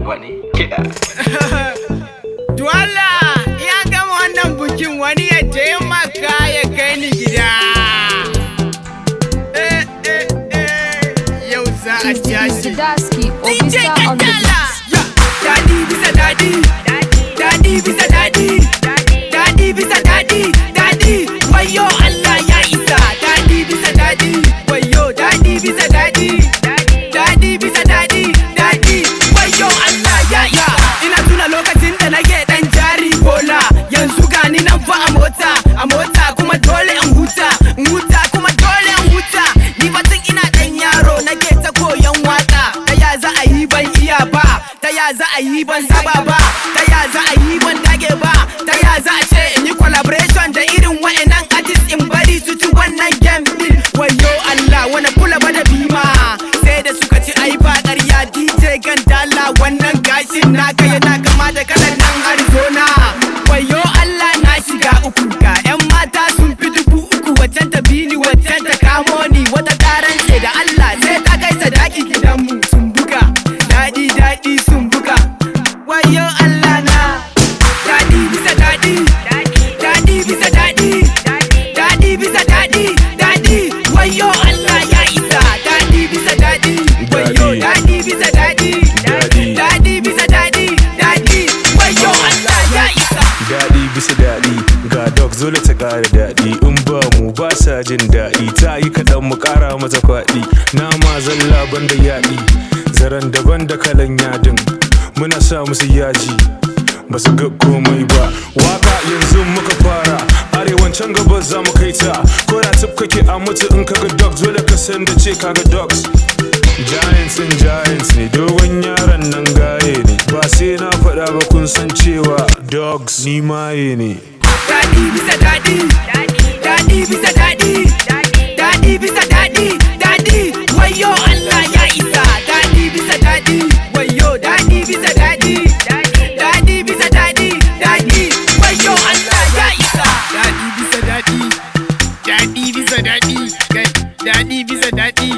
wani kiɗa. Duwala ya gama wannan bukin wani ya taimaka ya kai ni gida. Yau za a tashi. DjGandala. Dadi bisa dadi. Dadi bisa dadi. Dadi bisa dadi. Dadi wayo Allah ya isa. Dadi bisa dadi. Wayo dadi bisa dadi. Dadi bisa dadi. Dadi wayo Allah ya isa. Ina tuna lokacin da nake dan jari bola. Yanzu gani nan fa a mota kuma dole in huta kuma dole in huta. Ni batun ina dan yaro nake ta koyon waka. Ta ya za a yi ban iya ba, ta ya za a yi ban saba ba, ta ya za a yi ban dage ba, ta ya za a ce in yi collaboration da irin wa'annan artists in bari su ci wannan game din. Wayo Allah wani kula ba da bima sai da suka ci ai ba ƙarya. DjGandala wannan gashin naka yana kama da kalan nan Arizona. Wayo Allah na shiga uku ga 'yan mata sun fi 3,000 waccan ta bini waccan ta kamo ni wata tarance da Allah sai ta kai sadaki gidanmu sun buga daɗi sun buga. Wayo Allah na daɗi bisa daɗi, daɗi bisa daɗi, daɗi bisa daɗi, daɗi wayo Allah ya isa. Daɗi bisa daɗi, wayo daɗi bisa daɗi, daɗi bisa daɗi, daɗi wayo Allah ya isa. Daɗi bisa daɗi ga dog dole ta ƙara daɗi, in ba mu ba sa jin daɗi. Ta yi kaɗan mu ƙara mata kwaɗi, nama zalla banda yaɗi, zaren daban da kalan yadin muna sa musu yaji ba su ga komai ba. Waka yanzu muka fara arewan can gabas za mu kai ta, ko da tip kake a mutu in kaga dogs dole ka san da ce kaga dogs. Giants ne dogon yaron nan gaye ne, ba sai na faɗa ba kun san cewa dogs ni maye ne. Daɗi bisa daɗi, daɗi bisa daɗi, daɗi bisa daɗi, daɗi wayo Allah ya isa. Daɗi bisa daɗi, wayo daɗi bisa daɗi, daɗi bisa daɗi, daɗi wayo Allah ya isa. Daɗi bisa daɗi, daɗi bisa daɗi, daɗi bisa daɗi.